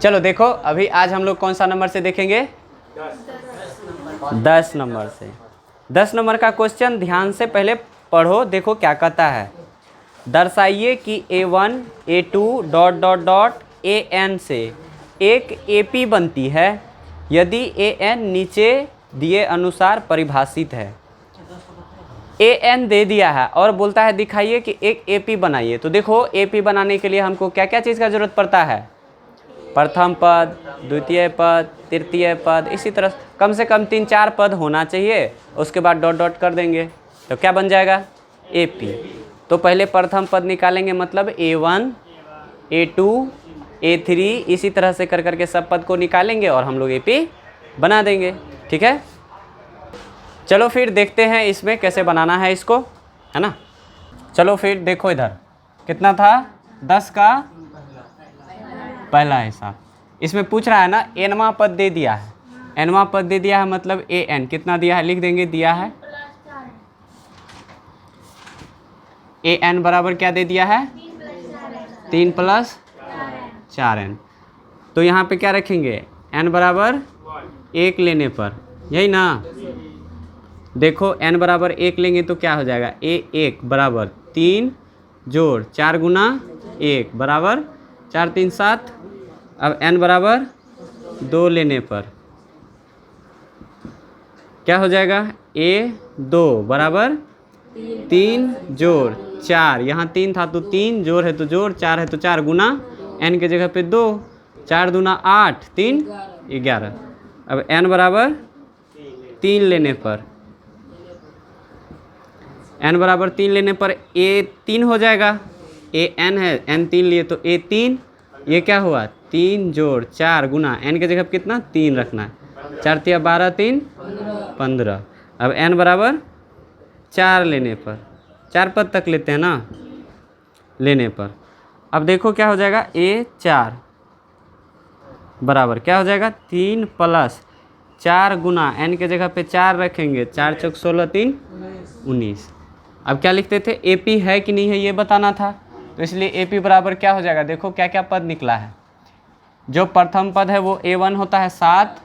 चलो देखो, अभी आज हम लोग कौन सा नंबर से देखेंगे? 10 नंबर से। 10 नंबर का क्वेश्चन ध्यान से पहले पढ़ो, देखो क्या कहता है। दर्शाइए कि A1 A2 dot dot dot AN से एक AP बनती है यदि AN नीचे दिए अनुसार परिभाषित है। AN दे दिया है और बोलता है दिखाइए कि एक AP बनाइए। तो देखो AP बनाने के लिए हमको क्या क्या चीज़ का ज़रूरत पड़ता है? प्रथम पद, द्वितीय पद, तृतीय पद, इसी तरह कम से कम 3-4 पद होना चाहिए। उसके बाद डॉट डॉट कर देंगे तो क्या बन जाएगा? AP। तो पहले प्रथम पद निकालेंगे, मतलब A1 A2 A3, इसी तरह से कर करके सब पद को निकालेंगे और हम लोग AP बना देंगे। ठीक है, चलो फिर देखते हैं इसमें कैसे बनाना है इसको, है ना। चलो फिर देखो, इधर कितना था? 10 का पहला हिसाब। इसमें पूछ रहा है ना, nवां पद दे दिया है। nवां पद दे दिया है मतलब AN कितना दिया है लिख देंगे, दिया है AN बराबर क्या दे दिया है? 3 + 4n। तो यहाँ पे क्या रखेंगे? n बराबर 1 लेने पर, यही ना। देखो n बराबर 1 लेंगे तो क्या हो जाएगा? A1 बराबर 3 जोड़ 4 गुना 1 बराबर 4 3 7। अब n बराबर 2 लेने पर क्या हो जाएगा? A2 बराबर 3 जोड़ 4, यहाँ 3 था तो 3 जोड़ है तो जोड़, 4 है तो 4 गुना n के जगह पे 2, 4 दूना 8 3 11। अब n बराबर 3 लेने पर, n बराबर 3 लेने पर A3 हो जाएगा। AN है, n 3 लिए तो A3, ये क्या हुआ? 3 जोड़ 4 गुना n के जगह कितना? 3 रखना है, 4 तिया 12 3 15। अब n बराबर 4 लेने पर, 4 पद तक लेते हैं ना, लेने पर अब देखो क्या हो जाएगा? A4 बराबर क्या हो जाएगा? 3 + 4 गुना n के जगह पे 4 रखेंगे, 4 चौक 16 3 19। अब क्या लिखते थे? AP है कि नहीं है ये बताना था, तो इसलिए AP बराबर क्या हो जाएगा? देखो क्या क्या पद निकला है। जो प्रथम पद है वो A1 होता है 7,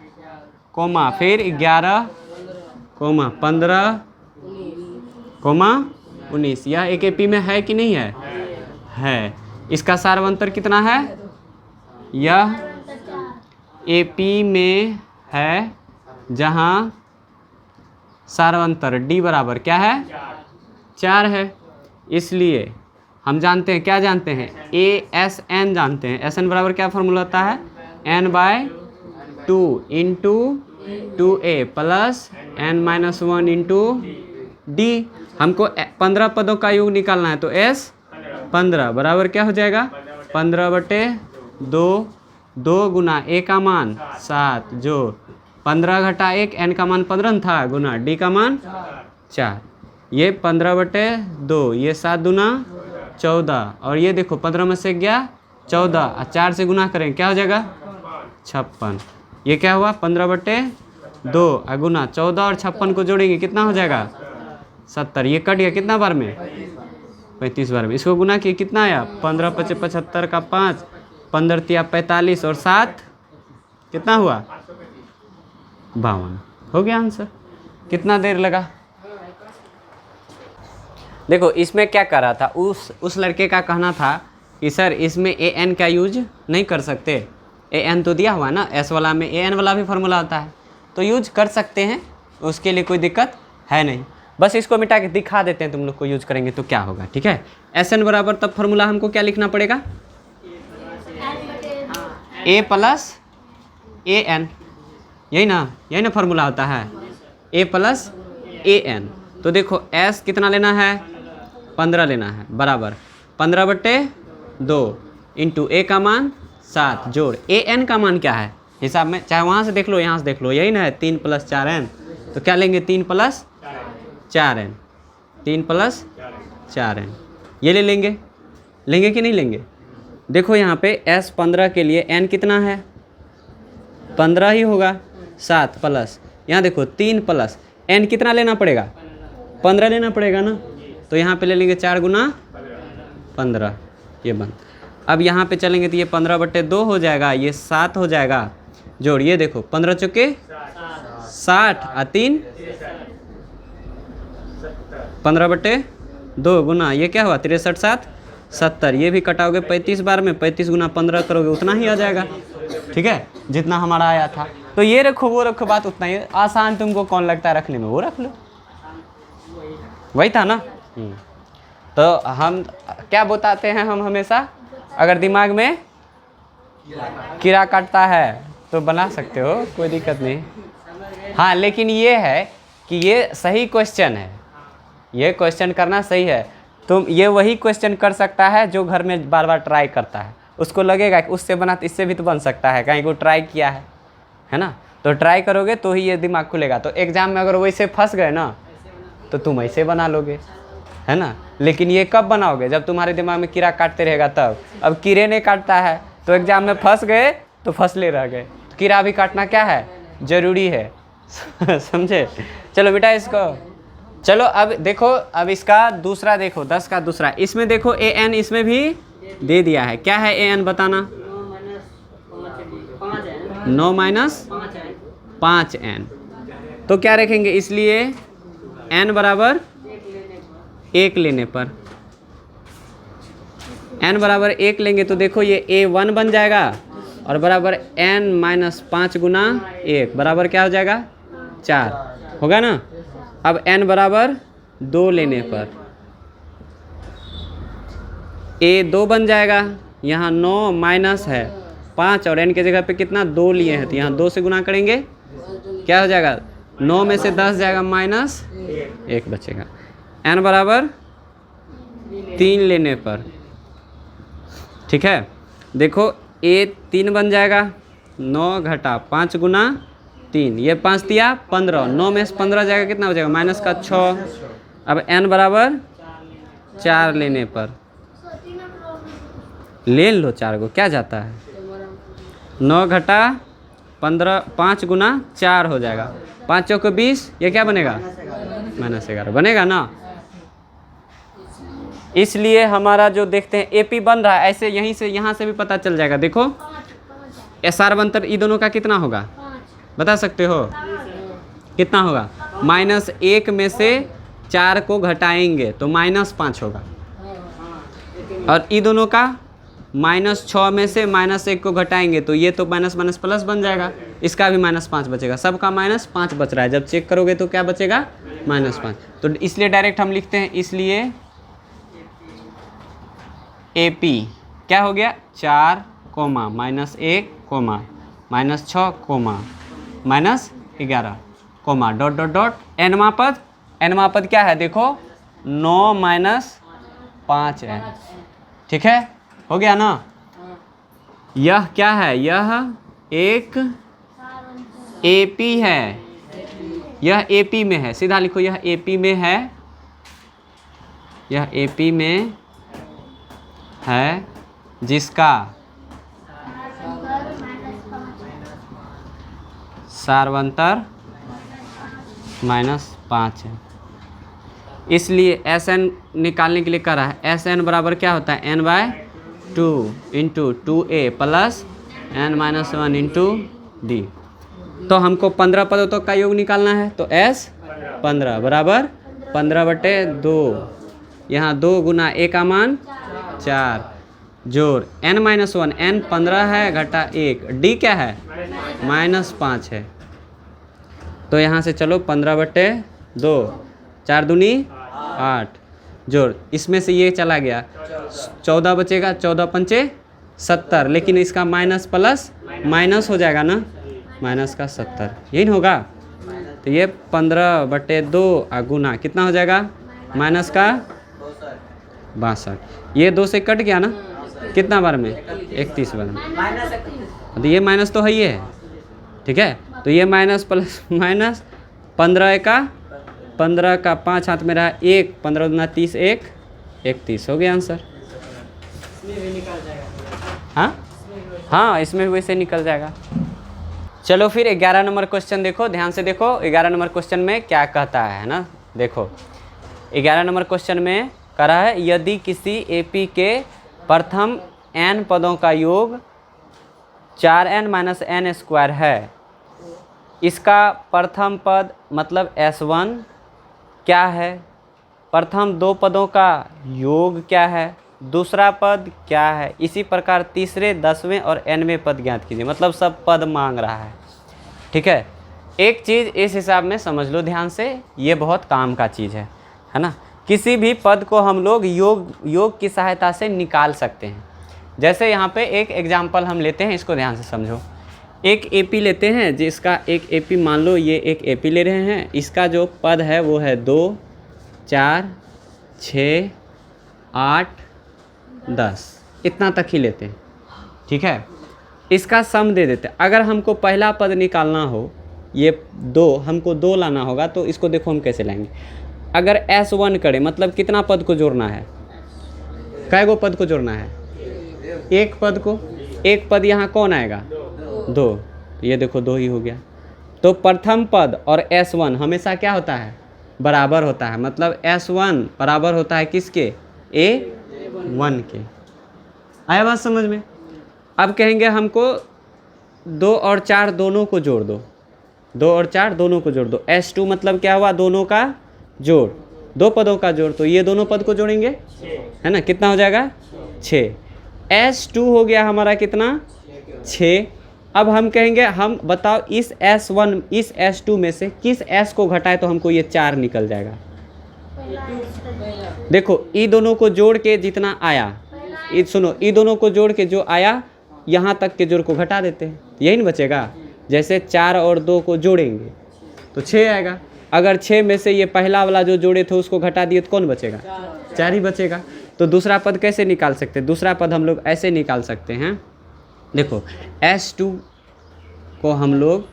कोमा फिर 11, कोमा 15, कोमा 19। यह एक AP में है कि नहीं है? है। इसका सारवंतर कितना है? यह AP में है जहाँ सारवंतर D बराबर क्या है? 4 है। इसलिए हम जानते हैं, क्या जानते हैं? ASN जानते हैं। SN बराबर क्या फॉर्मूला होता है? n/2 into 2A plus n-1 into D। हमको 15 पदों का योग निकालना है, तो S 15 बराबर क्या हो जाएगा? 15/2, 2 गुना A का मान 7 जो 15 घटा 1, n का मान 15 था, गुना D का मान 4। ये 15/2, ये 7 दूना 14, और ये देखो 15 में से गया 14 और 4 से गुना करें क्या हो जाएगा? 56। ये क्या हुआ? 15/2 गुना 14 और 56 को जोड़ेंगे कितना हो जाएगा? 70। ये कट गया कितना बार में? 35 बार में। इसको गुना किए कितना आया? 15 × 5 = 75 का 5, 15 तिया 45 और 7 कितना हुआ? 52। हो गया आंसर। कितना देर लगा? देखो इसमें क्या कर रहा था, उस लड़के का कहना था कि सर इसमें AN का यूज नहीं कर सकते। AN तो दिया हुआ है ना, S वाला में AN वाला भी फार्मूला होता है, तो यूज कर सकते हैं, उसके लिए कोई दिक्कत है नहीं। बस इसको मिटा के दिखा देते हैं तुम लोग को, यूज करेंगे तो क्या होगा। ठीक है, SN बराबर तब फार्मूला हमको क्या लिखना पड़ेगा? A + AN, यही ना फार्मूला होता है, A + AN। तो देखो S कितना लेना है? 15 लेना है, बराबर 15/2 इंटू A का मान 7 जोड़ AN का मान क्या है हिसाब में, चाहे वहाँ से देख लो यहाँ से देख लो, यही ना है 3 + 4n। तो क्या लेंगे? 3 + 4n, 3 + 4n ये ले लेंगे कि नहीं लेंगे? देखो यहाँ पे S 15 के लिए n कितना है? 15 ही होगा, 7 प्लस यहाँ देखो 3 + n कितना लेना पड़ेगा? 15 लेना पड़ेगा ना, तो यहाँ पे ले लेंगे 4 गुना 15, ये बन। अब यहाँ पे चलेंगे तो ये 15/2 हो जाएगा, ये 7 हो जाएगा। जोड़, ये देखो 15 चौके 60 और 3 15/2 गुना ये क्या हुआ 63 7 70। ये भी कटाओगे 35 बार में, 35 गुना 15 करोगे उतना ही आ जाएगा। ठीक है, जितना हमारा आया था। तो ये रखो वो रखो, बात उतना ही आसान तुमको कौन लगता है रखने में, वो रख लो, वही था ना। तो हम क्या बताते हैं, हम हमेशा अगर दिमाग में कीड़ा काटता है तो बना सकते हो, कोई दिक्कत नहीं। हाँ, लेकिन ये है कि ये सही क्वेश्चन है, ये क्वेश्चन करना सही है। तुम ये वही क्वेश्चन कर सकता है जो घर में बार बार ट्राई करता है, उसको लगेगा कि उससे बना तो इससे भी तो बन सकता है, कहीं को ट्राई किया है ना। तो ट्राई करोगे तो ही ये दिमाग खुलेगा। तो एग्ज़ाम में अगर वैसे फंस गए ना तो तुम ऐसे बना लोगे, है ना। लेकिन ये कब बनाओगे, जब तुम्हारे दिमाग में कीड़ा काटते रहेगा तब। अब कीड़े नहीं काटता है तो एग्ज़ाम में फंस गए तो फंसले रह गए। तो कीड़ा भी काटना क्या है, ज़रूरी है। समझे। चलो बेटा इसको, चलो अब देखो, अब इसका दूसरा देखो, 10 का दूसरा। इसमें देखो an इसमें भी दे दिया है। क्या है an बताना, 9 - 5n। तो क्या रखेंगे, इसलिए n बराबर 1 लेने पर, n बराबर 1 लेंगे तो देखो ये a1 बन जाएगा और बराबर n - 5 गुना 1 बराबर क्या हो जाएगा 4 होगा ना। अब n बराबर 2 लेने पर a2 बन जाएगा। यहाँ 9 माइनस है 5 और n के जगह पे कितना 2 लिए हैं तो यहाँ 2 से गुना करेंगे, क्या हो जाएगा 9 में से 10 जाएगा -1 बचेगा। n बराबर 3 लेने पर, ठीक है, देखो a3 बन जाएगा, 9 घटा 5 गुना 3, ये 5 दिया 15, 9 में से 15 जाएगा कितना हो जाएगा -6। अब n बराबर 4 लेने पर, ले लो 4 को, क्या जाता है, 9 घटा 15 5 गुना 4 हो जाएगा, 5 चौक 20, ये क्या बनेगा -11 बनेगा ना। इसलिए हमारा जो देखते हैं एपी बन रहा है, ऐसे यहीं से यहाँ से भी पता चल जाएगा। देखो SR बनतर ई दोनों का कितना होगा बता सकते हो, कितना होगा, -1 में से 4 को घटाएंगे तो -5 होगा, और ई दोनों का -6 में से -1 को घटाएंगे तो ये तो माइनस माइनस प्लस बन जाएगा, इसका भी -5 बचेगा, सबका -5 बच रहा है। जब चेक करोगे तो क्या बचेगा -5। तो इसलिए डायरेक्ट हम लिखते हैं, इसलिए AP क्या हो गया 4, -1, -6, -11, डॉट डॉट डॉट n पद क्या है देखो 9 - 5n, ठीक है, हो गया ना। यह क्या है, यह एक AP है, यह AP में है, सीधा लिखो यह AP में है, यह AP में है जिसका सारवंतर -5 है। इसलिए Sn निकालने के लिए कह रहा है, Sn बराबर क्या होता है n/2 × 2a plus n - 1 × d। तो हमको 15 पदों का योग निकालना है, तो S 15 बराबर 15/2, यहाँ 2 गुना a का मान 4 जोड़ n - 1, n 15 है घटा 1, d क्या है -5 है। तो यहाँ से चलो 15/2, 4 दूनी 8 जोड़, इसमें से ये चला गया 14 बचेगा, 14 पंचे 70, लेकिन इसका माइनस प्लस माइनस हो जाएगा ना, माइनस का 70 यही ना होगा। तो ये 15/2 गुना कितना हो जाएगा माइनस का 62, ये 2 से कट गया ना, कितना बार में 31 बार में, तो ये माइनस तो है ही है, ठीक है। तो ये माइनस प्लस माइनस 15 का 5 हाथ में रहा 1, 15 दूना 30, 1 31 हो गया आंसर। हाँ इसमें वैसे निकल जाएगा। चलो फिर 11 नंबर क्वेश्चन देखो, ध्यान से देखो 11 नंबर क्वेश्चन में क्या कहता है ना। देखो 11 नंबर क्वेश्चन में कह रहा है, यदि किसी AP के प्रथम n पदों का योग 4n माइनस एन स्क्वायर है। इसका प्रथम पद मतलब S1 क्या है, प्रथम दो पदों का योग क्या है, दूसरा पद क्या है, इसी प्रकार तीसरे, 10वें और nवें पद ज्ञात कीजिए। मतलब सब पद मांग रहा है। ठीक है, एक चीज़ इस हिसाब में समझ लो ध्यान से, ये बहुत काम का चीज़ है ना। किसी भी पद को हम लोग योग की सहायता से निकाल सकते हैं। जैसे यहाँ पे एक एग्जाम्पल हम लेते हैं, इसको ध्यान से समझो। एक एपी लेते हैं, जिसका एक एपी मान लो, ये एक एपी ले रहे हैं, इसका जो पद है वो है 2, 4, 6, 8, 10, इतना तक ही लेते हैं। ठीक है, इसका सम दे देते हैं। अगर हमको पहला पद निकालना हो, ये 2, हमको 2 लाना होगा, तो इसको देखो हम कैसे लाएंगे। अगर S1 करें मतलब कितना पद को जोड़ना है, कै गो पद को जोड़ना है, एक पद को। एक पद यहाँ कौन आएगा, 2, ये देखो 2 ही हो गया। तो प्रथम पद और S1 हमेशा क्या होता है, बराबर होता है। मतलब S1 बराबर होता है किसके, A1 के। आया बात समझ में। अब कहेंगे हमको 2 और 4 दोनों को जोड़ दो, 2 और 4 दोनों को जोड़ दो। S2 मतलब क्या हुआ, दोनों का जोड़, दो पदों का जोड़। तो ये दोनों पद को जोड़ेंगे, है ना, कितना हो जाएगा, 6। S2 हो गया हमारा कितना, 6। अब हम कहेंगे, हम बताओ इस S1 इस S2 में से किस S को घटाए तो हमको ये 4 निकल जाएगा। देखो ई दोनों को जोड़ के जितना आया, सुनो, ई दोनों को जोड़ के जो आया यहाँ तक के जोड़ को घटा देते हैं, यही नहीं बचेगा। जैसे 4 और 2 को जोड़ेंगे तो 6 आएगा। अगर 6 में से ये पहला वाला जो जोड़े थे उसको घटा दिए तो कौन बचेगा, 4 ही बचेगा। तो दूसरा पद कैसे निकाल सकते हैं, दूसरा पद हम लोग ऐसे निकाल सकते हैं। देखो S2 को हम लोग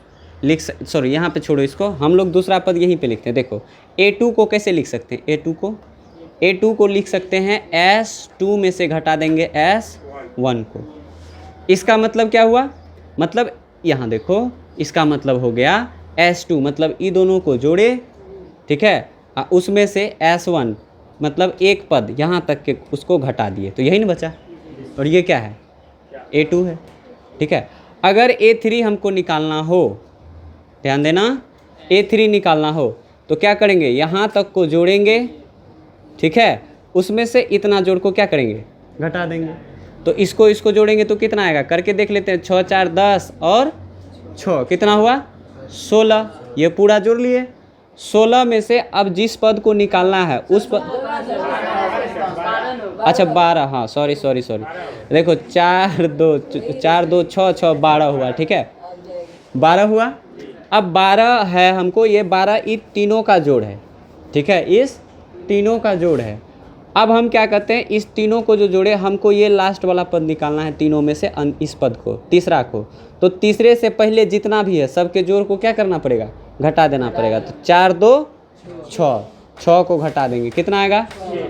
सॉरी यहाँ पे छोड़ो इसको, हम लोग दूसरा पद यहीं पे लिखते हैं। देखो A2 को कैसे लिख सकते हैं, A2 को लिख सकते हैं S2 में से घटा देंगे S1 को। इसका मतलब क्या हुआ, मतलब यहाँ देखो, इसका मतलब हो गया S2 मतलब ई दोनों को जोड़े, ठीक है, उसमें से S1 मतलब एक पद यहाँ तक के उसको घटा दिए, तो यही ना बचा। और ये क्या है, A2 है। ठीक है, अगर A3 हमको निकालना हो, ध्यान देना, A3 निकालना हो तो क्या करेंगे, यहाँ तक को जोड़ेंगे, ठीक है, उसमें से इतना जोड़ को क्या करेंगे, घटा देंगे। तो इसको जोड़ेंगे तो कितना आएगा, करके देख लेते हैं। 6 4 10 और 6 कितना हुआ, 16। ये पूरा जोड़ लिए। 16 में से अब जिस पद को निकालना है उस पद, अच्छा 12, हाँ सॉरी, देखो 4 2 6 6 12 हुआ। ठीक है, 12 हुआ। अब 12 है हमको, ये 12 इस तीनों का जोड़ है। ठीक है, इस तीनों का जोड़ है। अब हम क्या करते हैं, इस तीनों को जो जोड़े, हमको ये लास्ट वाला पद निकालना है तीनों में से, इस पद को, तीसरा को। तो तीसरे से पहले जितना भी है सबके जोड़ को क्या करना पड़ेगा, घटा देना पड़ेगा। तो 4 2 6 को घटा देंगे, कितना आएगा,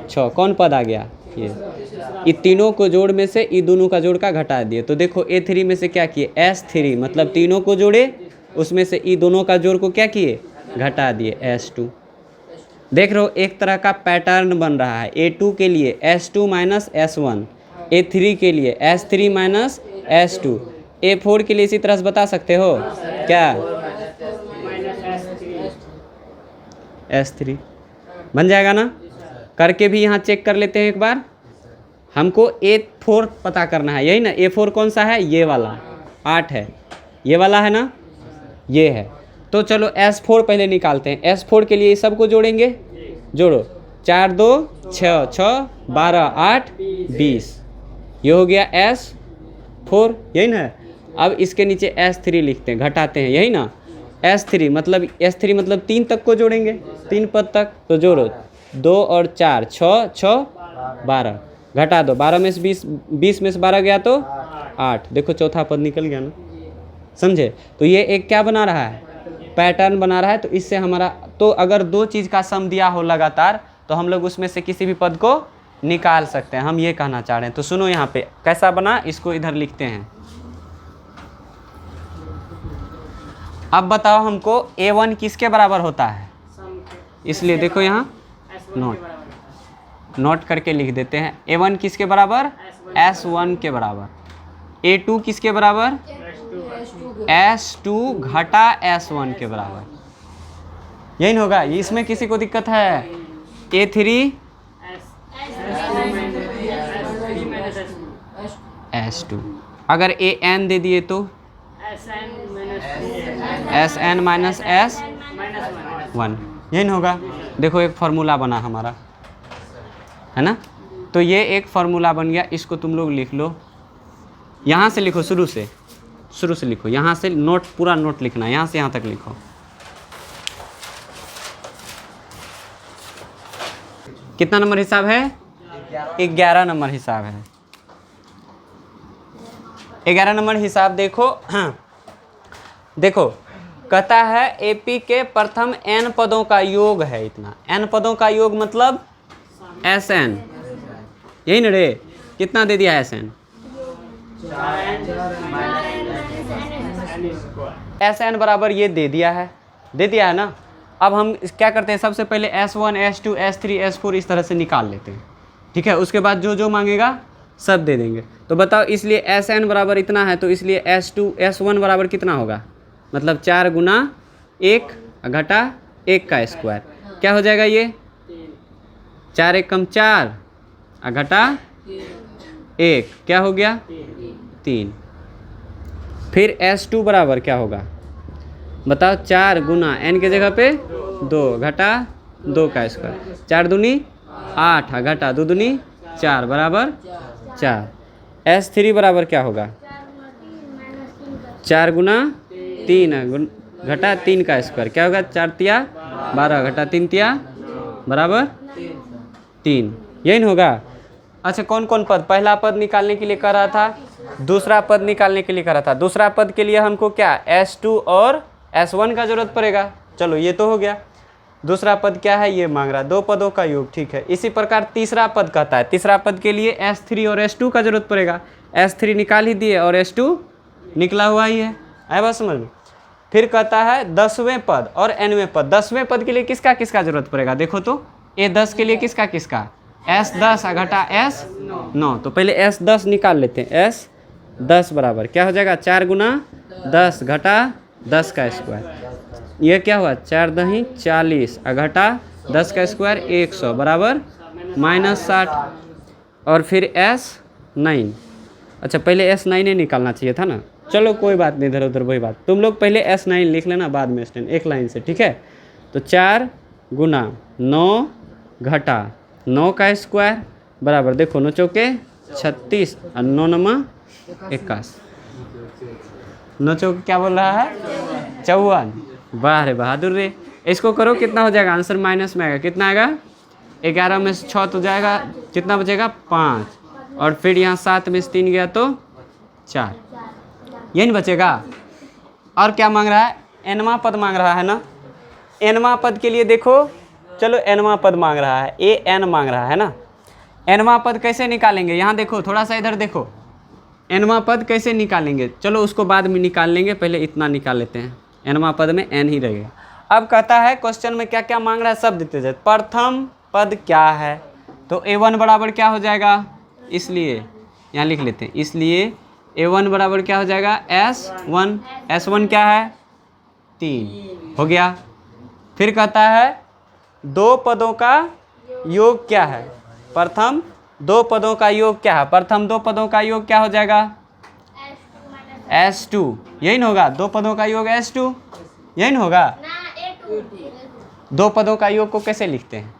6। कौन पद आ गया, ये तीनों को जोड़ में से ई दोनों का जोड़ का घटा दिए। तो देखो A3 में से क्या किए, S3 मतलब तीनों को जोड़े, उसमें से ई दोनों का जोड़ को क्या किए, घटा दिए, S2। देख रहे हो, एक तरह का पैटर्न बन रहा है। A2 के लिए S2 माइनस S1, A3 के लिए S3 माइनस S2, A4 के लिए इसी तरह से बता सकते हो क्या, S3 बन जाएगा ना। करके भी यहाँ चेक कर लेते हैं एक बार। हमको A4 पता करना है, यही ना। A4 कौन सा है, ये वाला 8 है, ये वाला है ना, ये है। तो चलो S4 पहले निकालते हैं। S4 के लिए सबको जोड़ेंगे, जोड़ो, 4 2 6 6 12 8 20, ये हो गया S4, यही ना। अब इसके नीचे S3 लिखते हैं, घटाते हैं, यही ना। S3 मतलब 3 तक को जोड़ेंगे, 3 पद तक। तो जोड़ो, 2 और 4 6 6 12, घटा दो, 12 में से 20 में से 12 गया तो 8। देखो चौथा पद निकल गया ना, समझे। तो ये एक क्या बना रहा है, पैटर्न बना रहा है। तो इससे हमारा, तो अगर दो चीज़ का सम दिया हो लगातार तो हम लोग उसमें से किसी भी पद को निकाल सकते हैं, हम ये कहना चाह रहे हैं। तो सुनो यहाँ पे कैसा बना, इसको इधर लिखते हैं। अब बताओ हमको A1 किसके बराबर होता है, इसलिए देखो यहाँ नोट, नोट करके लिख देते हैं। A1 किसके बराबर? S1 के बराबर। A2 किसके बराबर? S2 घटा S1 के बराबर। यही होगा। इसमें किसी को दिक्कत है? A3 S2। अगर AN दे दिए तो SN माइनस S1। यही होगा। देखो एक फार्मूला बना हमारा, है ना। तो ये एक फार्मूला बन गया, इसको तुम लोग लिख लो। यहाँ से लिखो, शुरू से लिखो। यहाँ से नोट, पूरा नोट लिखना है, यहाँ से यहाँ तक लिखो। कितना नंबर हिसाब है? 11 नंबर हिसाब है। 11 नंबर हिसाब देखो। हाँ देखो, कहता है एपी के प्रथम n पदों का योग है इतना। n पदों का योग मतलब Sn, यही ना रे। कितना दे दिया है Sn? Sn बराबर ये दे दिया है ना। अब हम क्या करते हैं, सबसे पहले S1 S2 S3 S4 इस तरह से निकाल लेते हैं, ठीक है। उसके बाद जो जो मांगेगा सब दे देंगे। तो बताओ, इसलिए Sn बराबर इतना है, तो इसलिए S1 बराबर कितना होगा? मतलब 4 गुना 1 घटा 1 का स्क्वायर। क्या हो जाएगा ये? 4 1 कम 4 घटा 1, क्या हो गया? 3। फिर S2 बराबर क्या होगा बताओ? 4 गुना n के जगह पे 2 घटा 2 का स्क्वायर। 4 दूनी 8 घटा 2 दूनी 4 बराबर 4। S3 बराबर क्या होगा? 4 गुना 3 घटा 3 का स्क्वायर। क्या होगा? 4 तिया 12 घटा 3 तिया बराबर 3। यही होगा। अच्छा, कौन कौन पद? पहला पद निकालने के लिए कह रहा था, दूसरा पद निकालने के लिए कह रहा था। दूसरा पद के लिए हमको क्या S2 और S1 का जरूरत पड़ेगा। चलो ये तो हो गया। दूसरा पद क्या है? ये मांग रहा है 2 पदों का योग, ठीक है। इसी प्रकार तीसरा पद कहता है, तीसरा पद के लिए S3 और S2 का जरूरत पड़ेगा। S3 निकाल ही दिए और S2 निकला हुआ ही है। आए बात समझ में? फिर कहता है 10वें पद और nवें पद। 10वें पद के लिए किसका किसका जरूरत पड़ेगा? देखो तो, A10 के लिए किसका किसका? S10 घटा S9। तो पहले S10 निकाल लेते हैं। S10 बराबर क्या हो जाएगा? 4 गुना 10 घटा 10 का स्क्वायर। ये क्या हुआ? 4 दही 40 घटा 10 का स्क्वायर 100 बराबर -60। और फिर S9। अच्छा, पहले S9 निकालना चाहिए था ना। चलो कोई बात नहीं, इधर उधर वही बात। तुम लोग पहले S9 लिख लेना, बाद में S10 एक लाइन से, ठीक है। तो 4 गुना 9 घटा 9 का स्क्वायर बराबर, देखो 9 चौके 36 और 9 नमा 81। 9 चौके क्या बोल रहा है? 54। वाह रे बहादुर रे। इसको करो, कितना हो जाएगा? आंसर माइनस में आएगा। कितना आएगा? 11 में से 6 तो जाएगा, कितना बचेगा? 5। और फिर यहाँ 7 में से 3 गया तो 4, यही बचेगा। और क्या मांग रहा है? nवां पद मांग रहा है ना। nवां पद के लिए देखो, चलो nवां पद मांग रहा है, an मांग रहा है ना। nवां पद कैसे निकालेंगे? यहाँ देखो, थोड़ा सा इधर देखो, nवां पद कैसे निकालेंगे? चलो उसको बाद में निकाल लेंगे, पहले इतना निकाल लेते हैं। nवां पद में n ही रहेगा। अब कहता है क्वेश्चन में क्या क्या मांग रहा है सब देते जाए। प्रथम पद क्या है? तो A1 बराबर क्या हो जाएगा? इसलिए यहाँ लिख लेते हैं, इसलिए A1 बराबर क्या हो जाएगा? S1। S1 क्या है? 3 हो गया। फिर कहता है 2 पदों का योग क्या है? प्रथम 2 पदों का योग क्या है? प्रथम 2 पदों का योग क्या हो जाएगा? S2। यही ना होगा? 2 पदों का योग S2, यही ना होगा? 2 पदों का योग को कैसे लिखते हैं?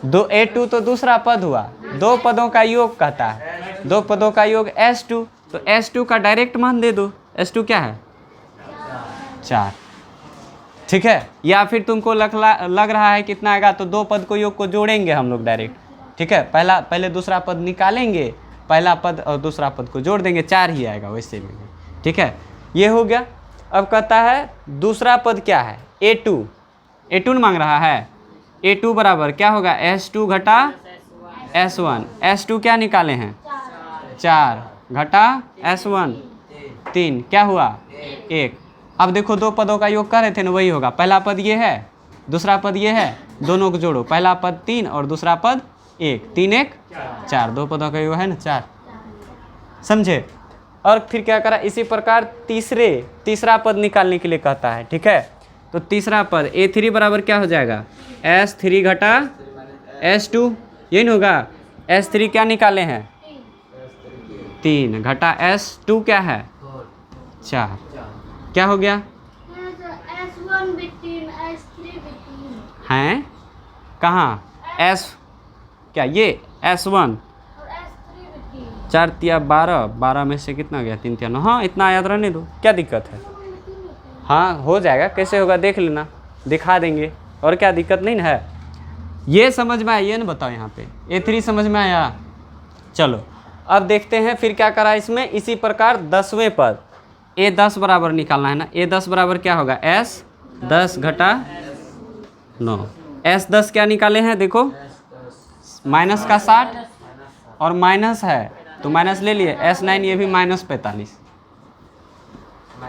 A2 तो दूसरा पद हुआ, 2 पदों का योग कहता है। 2 पदों का योग S2, तो S2 का डायरेक्ट मान दे दो। S2 क्या है? 4, ठीक है। या फिर तुमको लग रहा है कितना आएगा, तो 2 पद को योग को जोड़ेंगे हम लोग डायरेक्ट, ठीक है। पहले दूसरा पद निकालेंगे, पहला पद और दूसरा पद को जोड़ देंगे, 4 ही आएगा वैसे भी, ठीक है। ये हो गया। अब कहता है दूसरा पद क्या है? A2 मांग रहा है। A2 बराबर क्या होगा? S2 घटा S1। S2 क्या निकाले हैं? 4 घटा S1 3, क्या हुआ? 1। अब देखो 2 पदों का योग कर रहे थे ना, वही होगा। पहला पद ये है, दूसरा पद ये है, दोनों को जोड़ो। पहला पद 3 और दूसरा पद 1, 3 1 4, 2 पदों का योग है ना 4, समझे। और फिर क्या करा, इसी प्रकार तीसरा पद निकालने के लिए कहता है, ठीक है। तो तीसरा पद A3 बराबर क्या हो जाएगा, S3 घटा S2, यही नहीं होगा। S3 क्या निकाले हैं 3 घटा S2 क्या है 4, क्या हो गया S1 भी 3, S3 भी 3 हैं, कहाँ S क्या ये S1 और S3 भी 3। 4 तिया 12, 12 में से कितना गया 3 तिया 9, हाँ इतना याद रहने दो, क्या दिक्कत है। हाँ हो जाएगा, कैसे होगा देख लेना, दिखा देंगे, और क्या दिक्कत नहीं ना है। ये समझ में आया, ये ना बताओ यहाँ पे A3 समझ में आया। चलो अब देखते हैं फिर क्या करा इसमें, इसी प्रकार 10वें पद A10 बराबर निकालना है ना। A10 बराबर क्या होगा S10 घटा 9, S10 क्या निकाले हैं देखो, माइनस का 60 और माइनस है तो माइनस ले लिए, S9 ये भी -45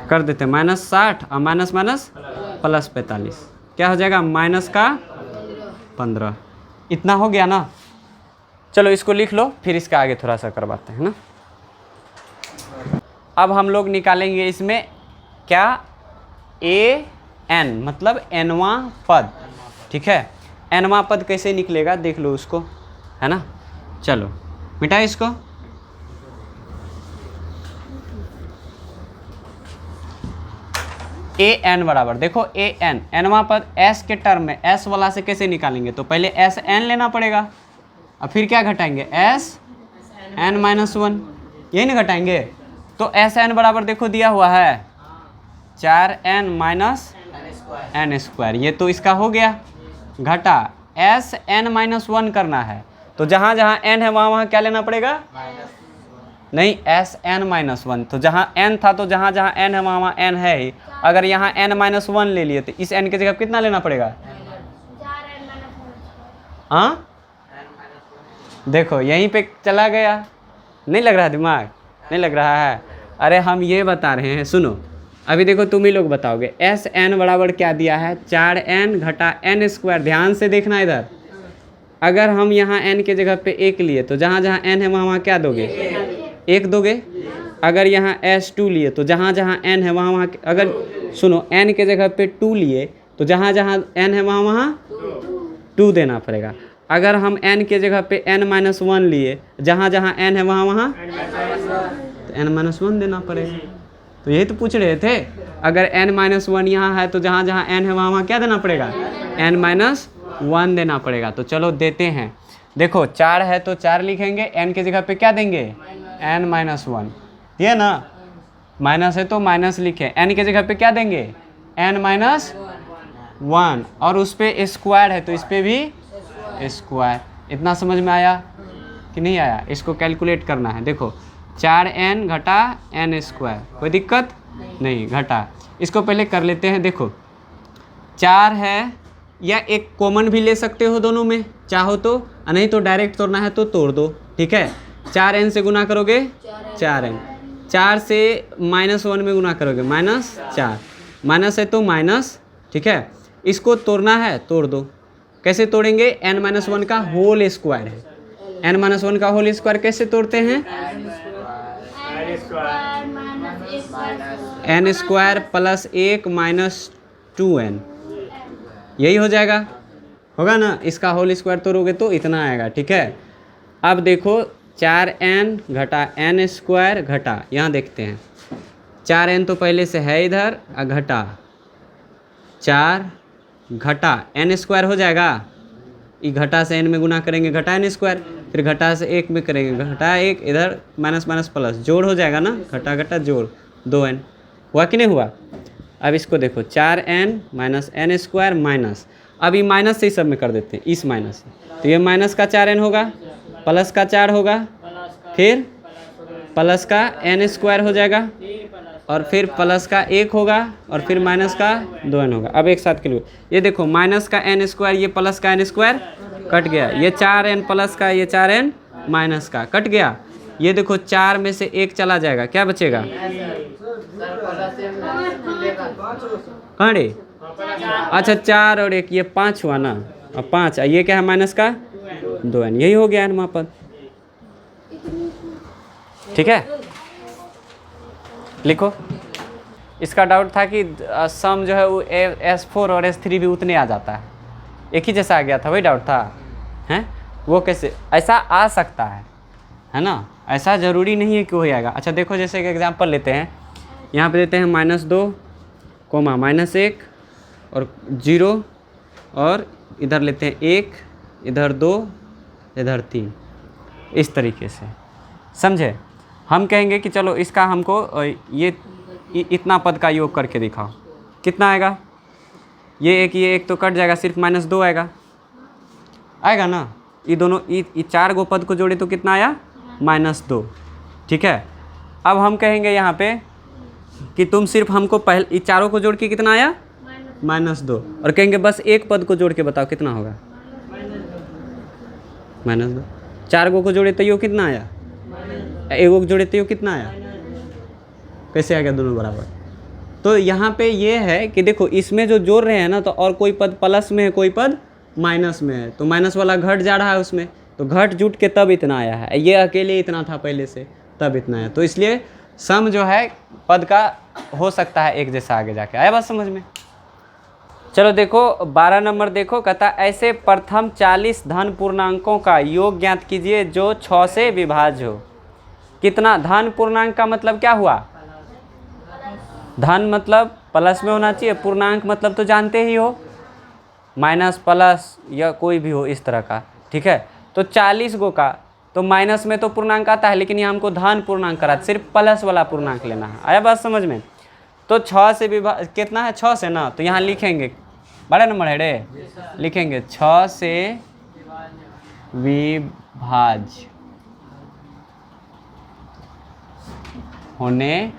कर देते हैं, -60 और माइनस माइनस +45 क्या हो जाएगा माइनस का 15। इतना हो गया ना। चलो इसको लिख लो, फिर इसका आगे थोड़ा सा करवाते हैं ना। अब हम लोग निकालेंगे इसमें क्या AN मतलब nवां पद, ठीक है। nवां पद कैसे निकलेगा देख लो उसको, है ना। चलो मिटाए इसको, AN बराबर देखो AN nवां पद S के टर्म में S वाला से कैसे निकालेंगे, तो पहले SN लेना पड़ेगा, और फिर क्या घटाएंगे SN-1, यही ना घटाएंगे। तो SN बराबर देखो दिया हुआ है 4n - n², ये तो इसका हो गया। घटा SN-1 करना है, तो जहाँ जहाँ n है वहाँ क्या लेना पड़ेगा, नहीं SN-1, तो जहाँ n था तो जहाँ जहाँ n है वहाँ n है ही। अगर यहाँ n-1 ले लिए तो इस n के जगह कितना लेना पड़ेगा, हाँ देखो यहीं पे चला गया, नहीं लग रहा दिमाग, नहीं लग रहा है। अरे हम ये बता रहे हैं सुनो, अभी देखो तुम ही लोग बताओगे SN बराबर क्या दिया है 4n घटा n², ध्यान से देखना इधर। अगर हम यहाँ n के जगह पे 1 लिए तो जहाँ जहाँ n है वहाँ क्या दोगे 1 दोगे। अगर यहाँ S2 लिए तो जहाँ जहाँ n है वहाँ अगर सुनो n के जगह पे 2 लिए तो जहाँ जहाँ n है वहाँ 2 देना पड़ेगा। अगर हम n के जगह पे n-1 लिए, जहाँ जहाँ n है वहाँ तो n-1 देना पड़ेगा। तो यही तो पूछ रहे थे, अगर n-1 यहाँ है तो जहाँ जहाँ n है वहाँ क्या देना पड़ेगा n-1 देना पड़ेगा। तो चलो देते हैं, देखो 4 है तो 4 लिखेंगे, n के जगह पे क्या देंगे n-1, ये ना माइनस है तो माइनस लिखे, n के जगह पे क्या देंगे n-1, और उस पे स्क्वायर है तो इस पे भी स्क्वायर। इतना समझ में आया कि नहीं आया, इसको कैलकुलेट करना है। देखो 4n घटा n², कोई दिक्कत नहीं, घटा। इसको पहले कर लेते हैं, देखो 4 है, या एक कॉमन भी ले सकते हो दोनों में चाहो तो, नहीं तो डायरेक्ट तोड़ना है तो तोड़ दो, ठीक है। 4n से गुना करोगे 4n, 4 से -1 में गुना करोगे -4, माइनस है तो माइनस, ठीक है। इसको तोड़ना है तोड़ दो, कैसे तोड़ेंगे n-1 का होल स्क्वायर है, n-1 का होल स्क्वायर कैसे तोड़ते हैं n² + 1 - 2n, यही हो जाएगा, होगा ना। इसका होल स्क्वायर तोड़ोगे तो इतना आएगा, ठीक है। अब देखो 4n घटा n² घटा, यहाँ देखते हैं 4n तो पहले से है इधर, घटा 4 घटा n² हो जाएगा, ये घटा से n में गुना करेंगे घटा n², फिर घटा से 1 में करेंगे घटा 1, इधर माइनस माइनस प्लस, जोड़ हो जाएगा ना, घटा घटा जोड़ 2n, हुआ कि नहीं हुआ। अब इसको देखो 4n - n² माइनस, अब ये माइनस से ही सब में कर देते हैं, इस माइनस से, तो ये माइनस का 4n होगा, प्लस का 4 होगा, फिर प्लस का n² हो जाएगा, और फिर प्लस का 1 होगा, और फिर माइनस का 2n होगा। अब एक साथ के लिए ये देखो माइनस का n², ये प्लस का n² कट गया, ये 4n प्लस का, ये 4n माइनस का कट गया। ये देखो 4 में से 1 चला जाएगा, क्या बचेगा कहाँ रे, अच्छा 4 और 1 ये 5 हुआ ना, और 5, ये क्या है माइनस का 2n, यही हो गया nवां पद। ठीक है, लिखो। इसका डाउट था कि सम जो है वो S4 और S3 भी उतने आ जाता है, एक ही जैसा आ गया था, वही डाउट था। हैं वो कैसे ऐसा आ सकता है ना, ऐसा ज़रूरी नहीं है कि वही आएगा। अच्छा देखो, जैसे एक एग्जांपल लेते हैं, यहाँ पे देते हैं -2, -1 और 0, और इधर लेते हैं 1, इधर 2, इधर 3, इस तरीके से। समझे? हम कहेंगे कि चलो इसका हमको ये इतना पद का योग करके दिखाओ, कितना आएगा? ये एक तो कट जाएगा, सिर्फ -2 आएगा ना। ये दोनों ये 4 गो पद को जोड़े तो कितना आया? -2। ठीक है, अब हम कहेंगे यहाँ पे कि तुम सिर्फ हमको पहले ये चारों को जोड़ के कितना आया? -2, और कहेंगे बस एक पद को जोड़ के बताओ कितना होगा? -2। 4 गो को जोड़े तो यो कितना आया? एगो को जोड़े तो यो कितना आया? कैसे आ गया दोनों बराबर? तो यहाँ पे ये है कि देखो, इसमें जो जोड़ रहे हैं ना, तो और कोई पद प्लस में है, कोई पद माइनस में है, तो माइनस वाला घट जा रहा है उसमें, तो घट जुट के तब इतना आया है। ये अकेले इतना था पहले से, तब इतना है। तो इसलिए सम जो है पद का हो सकता है एक जैसा आगे जाके। आया बात समझ में? चलो देखो 12 नंबर देखो, कहता ऐसे प्रथम 40 धन पूर्णांकों का योग ज्ञात कीजिए जो 6 से विभाज्य हो। कितना? धन पूर्णांक का मतलब क्या हुआ? धन मतलब प्लस में होना चाहिए, पूर्णांक मतलब तो जानते ही हो, माइनस प्लस या कोई भी हो इस तरह का। ठीक है, तो 40 गो का, तो माइनस में तो पूर्णांक आता है, लेकिन यहाँ हमको धन पूर्णांक करा, सिर्फ प्लस वाला पूर्णांक लेना है। आया बात समझ में? तो 6 से विभाज कितना है? 6 से ना, तो यहाँ लिखेंगे 12 नंबर है रे, लिखेंगे 6 से विभाज्य होने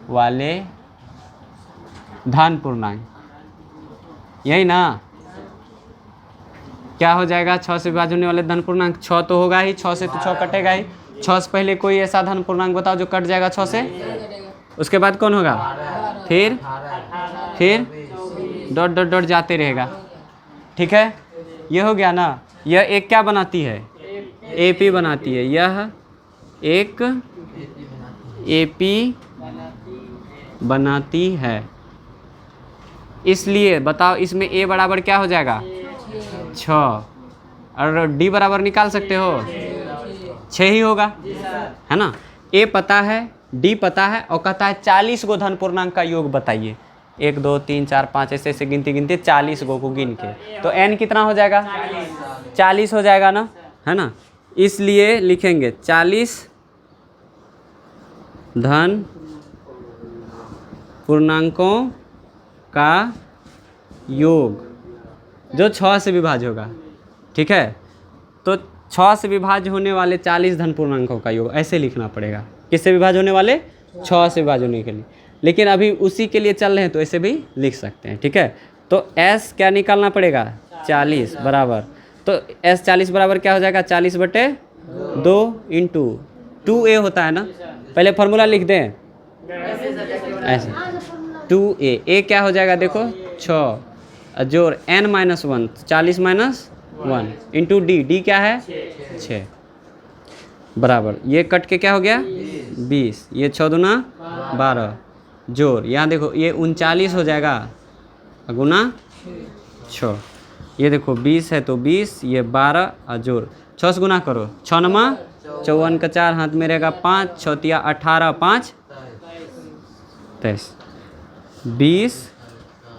वाले धन पूर्णांक, यही ना? क्या हो जाएगा? 6 से विभाज्य होने वाले धन पूर्णांक, 6 तो होगा ही, 6 से तो 6 कटेगा ही। 6 से पहले कोई ऐसा धन पूर्णांक बताओ जो कट जाएगा 6 से, उसके बाद कौन होगा? फिर डॉट डॉट डॉट जाते रहेगा। ठीक है, ये हो गया ना। यह एक क्या बनाती है? AP बनाती है। यह एक AP बनाती है। इसलिए बताओ इसमें A बराबर क्या हो जाएगा? 6, और D बराबर निकाल सकते हो 6 ही होगा, है ना? A पता है, D पता है, और कहता है 40 गो धन पूर्णांक का योग बताइए। 1 2 3 4 5 ऐसे ऐसे गिनते 40 गो को गिन के, तो n कितना हो जाएगा? 40 हो जाएगा ना, है ना? इसलिए लिखेंगे 40 धन पूर्णांकों का योग जो 6 से विभाज्य होगा। ठीक है, तो 6 से विभाज्य होने वाले 40 धन पूर्णांकों का योग ऐसे लिखना पड़ेगा। किससे विभाज्य होने वाले? 6 से विभाज्य होने के लिए। लेकिन अभी उसी के लिए चल रहे हैं तो ऐसे भी लिख सकते हैं। ठीक है, तो S क्या निकालना पड़ेगा? 40 बराबर, तो S 40 बराबर क्या हो जाएगा? 40/2 इंटू 2A होता है ना, पहले फॉर्मूला लिख दें ऐसे 2A। A क्या हो जाएगा? देखो 6 जोड़ n-1, 40 - 1 इंटू D क्या है? 6 बराबर, ये कट के क्या हो गया? 20, ये 6 दूना 12, जोड़ यहाँ देखो ये 39 हो जाएगा गुना 6, ये देखो 20 है तो 20, ये 12 और जोड़ 6 से गुना करो, 6 नमा 54 का 4 हाथ में रहेगा 5, 6 × 18 5 23 20,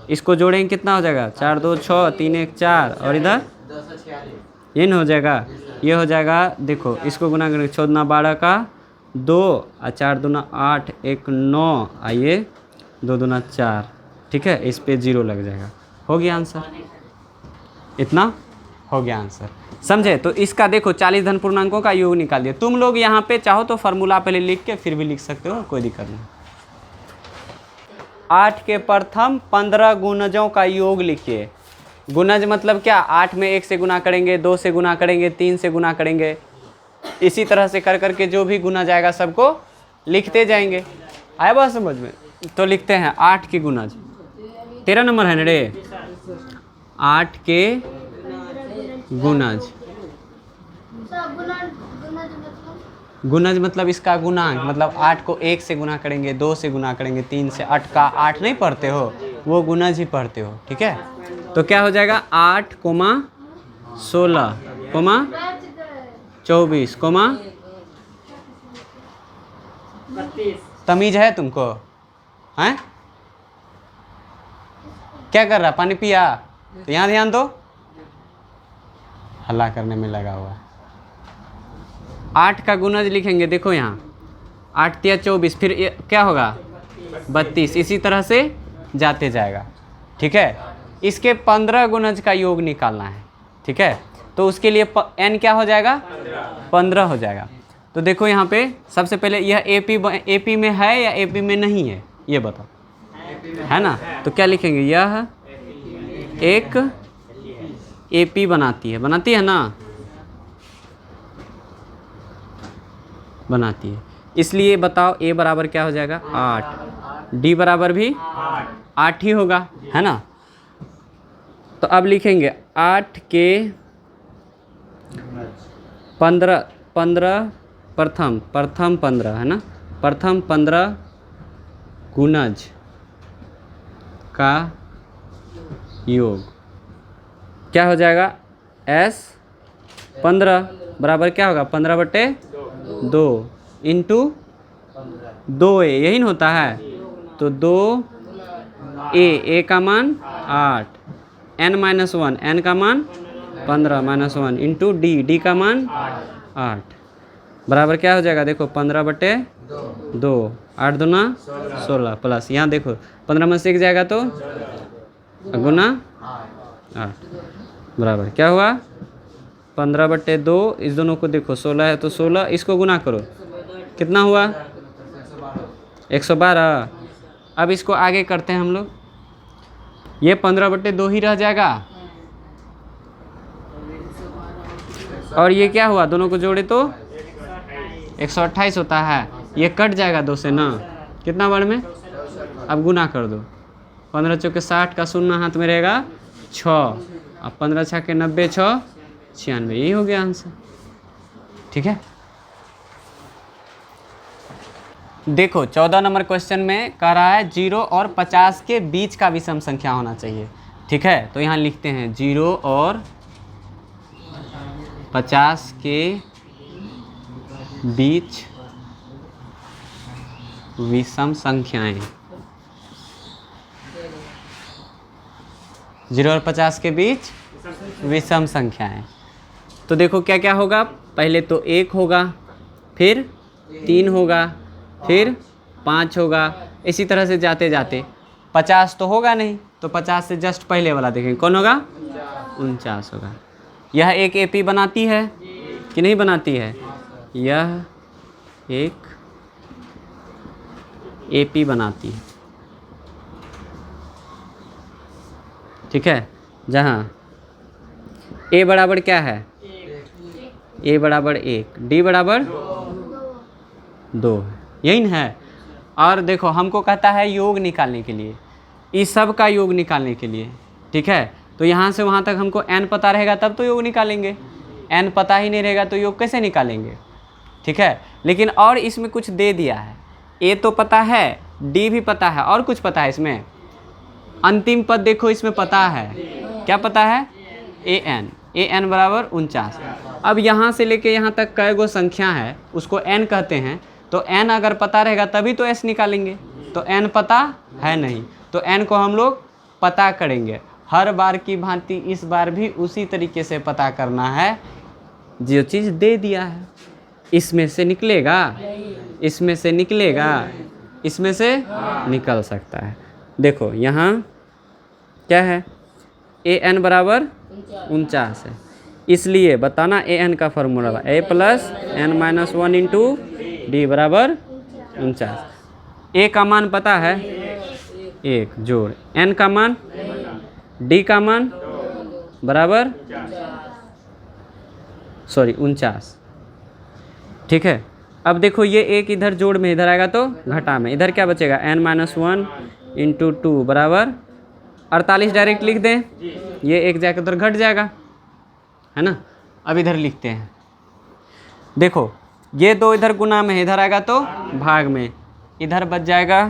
इसको जोड़ेंगे कितना हो जाएगा? 4 2 6 3 1 4, और इधर ये न हो जाएगा, ये हो जाएगा। देखो इसको गुना करेंगे 6 दूना 12 का 2 और 4 दूना 8 1 9, आइए 2 दूना 4। ठीक है, इस पे 0 लग जाएगा। हो गया आंसर, इतना हो गया आंसर। समझे? तो इसका देखो 40 धन पूर्णांकों का योग निकाल दिया। तुम लोग यहाँ पे चाहो तो फार्मूला पहले लिख के फिर भी लिख सकते हो, कोई दिक्कत नहीं। 8 के प्रथम 15 गुणजों का योग लिखिए। गुणज मतलब क्या? 8 में 1 से गुना करेंगे, 2 से गुना करेंगे, 3 से गुना करेंगे, इसी तरह से कर करके जो भी गुना जाएगा सबको लिखते जाएंगे। आया बात समझ में? तो लिखते हैं 8 के गुणज। 13 नंबर है ना रे, 8 के गुणज गुणज मतलब इसका गुणांक, मतलब 8 को 1 से गुना करेंगे, 2 से गुना करेंगे, 3 से, 8 का 8 नहीं पढ़ते हो, वो गुणज ही पढ़ते हो, ठीक है। तो क्या हो जाएगा 8, 16, 24, 32। तमीज है तुमको? हैं? क्या कर रहा, पानी पिया? तो यहाँ ध्यान दो, हल्ला करने में लगा हुआ है। 8 का गुणज लिखेंगे, देखो यहाँ 8 तिया 24, फिर ये क्या होगा 32, इसी तरह से जाते जाएगा, ठीक है। इसके 15 गुणज का योग निकालना है, ठीक है। तो उसके लिए n क्या हो जाएगा 15 हो जाएगा। तो देखो यहाँ पे सबसे पहले यह AP में है या AP में नहीं है, ये बताओ, है ना। तो क्या लिखेंगे, यह एक AP बनाती है ना, बनाती है। इसलिए बताओ A बराबर क्या हो जाएगा 8, D बराबर भी 8 ही होगा, है ना। तो अब लिखेंगे 8 के 15 प्रथम 15 है ना, प्रथम 15 गुणज का योग क्या हो जाएगा S 15 बराबर क्या होगा 15/2 इंटू 2A, यही न होता है। तो 2A का मान 8, n-1 n का मान 15 -1 इंटू D का मान 8 बराबर क्या हो जाएगा, देखो 15/2, 8 दूना 16 प्लस यहाँ देखो 15 में से जाएगा तो गुना 8 बराबर क्या हुआ 15/2, इस दोनों को देखो 16 है तो 16, इसको गुना करो कितना हुआ 112। अब इसको आगे करते हैं हम लोग, ये 15/2 ही रह जाएगा और ये क्या हुआ, दोनों को जोड़े तो 128 होता है, ये कट जाएगा 2 से ना, कितना बार में, अब गुना कर दो, 15 चौके 60 का शून्य हाथ में रहेगा 6, अब 15 छक्के 90, 6 96, यही हो गया आंसर, ठीक है। देखो 14 नंबर क्वेश्चन में कह रहा है 0 और 50 के बीच का विषम संख्या होना चाहिए, ठीक है। तो यहाँ लिखते हैं 0 और 50 के बीच विषम संख्याएं, 0 और 50 के बीच विषम संख्याएं। तो देखो क्या क्या होगा, पहले तो 1 होगा, फिर 3 होगा, फिर 5 होगा, इसी तरह से जाते जाते 50 तो होगा नहीं, तो 50 से जस्ट पहले वाला देखेंगे कौन होगा 49 होगा। यह एक AP बनाती है कि नहीं बनाती है, यह एक AP बनाती है, ठीक है। जहाँ A बराबर क्या है, A बराबर 1, D बराबर 2, यही न है। और देखो हमको कहता है योग निकालने के लिए, इस सब का योग निकालने के लिए, ठीक है। तो यहाँ से वहाँ तक हमको n पता रहेगा तब तो योग निकालेंगे, n पता ही नहीं रहेगा तो योग कैसे निकालेंगे, ठीक है। लेकिन और इसमें कुछ दे दिया है, A तो पता है, D भी पता है, और कुछ पता है इसमें, अंतिम पद देखो इसमें पता है, क्या पता है an बराबर 49। अब यहाँ से लेके यहाँ तक कई गो संख्या है उसको n कहते हैं, तो n अगर पता रहेगा तभी तो s निकालेंगे, तो n पता है नहीं, तो n को हम लोग पता करेंगे। हर बार की भांति इस बार भी उसी तरीके से पता करना है, जो चीज़ दे दिया है इसमें से निकलेगा, इसमें से निकलेगा, इसमें से निकल सकता है। देखो यहाँ क्या है, an बराबर 49 है, इसलिए बताना an का formula a plus n-1 into D बराबर 49। A का मान पता है 1 जोड़ n का मान, D का मान बराबर 49, ठीक है। अब देखो ये एक इधर जोड़ में इधर आएगा तो घटा में, इधर क्या बचेगा n-1 इंटू 2 बराबर 48, डायरेक्ट लिख दें, ये एक जाकर उधर घट जाएगा, है ना। अब इधर लिखते हैं, देखो ये दो इधर गुना में है, इधर आएगा तो भाग में, इधर बच जाएगा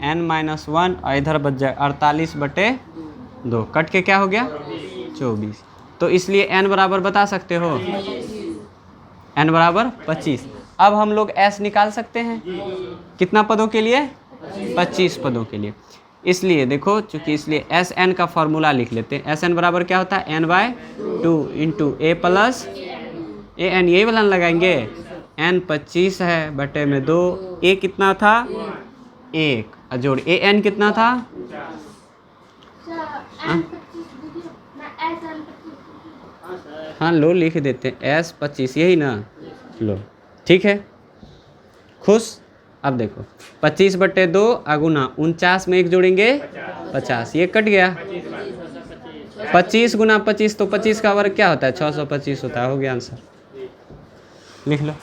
n-1 और इधर बच जाएगा 48/2, कट के क्या हो गया 24। तो इसलिए n बराबर बता सकते हो, n बराबर 25। अब हम लोग s निकाल सकते हैं कितना पदों के लिए, 25 पदों के लिए। इसलिए देखो, चूंकि इसलिए एस एन का फॉर्मूला लिख लेते हैं। एस एन बराबर क्या होता है, n/2 into A plus A N, यही वाला लगाएंगे, n 25 है बटे में 2, ए कितना था 1, जोड़ ए एन कितना था, हाँ लो लिख देते हैं S 25, यही ना, लो ठीक है, खुश। अब देखो 25/2 अगुना 49 में 1 जोड़ेंगे 50, ये कट गया, 25 गुना 25 तो 25 का वर्ग क्या होता है 625 होता है, हो गया आंसर, लिख लो।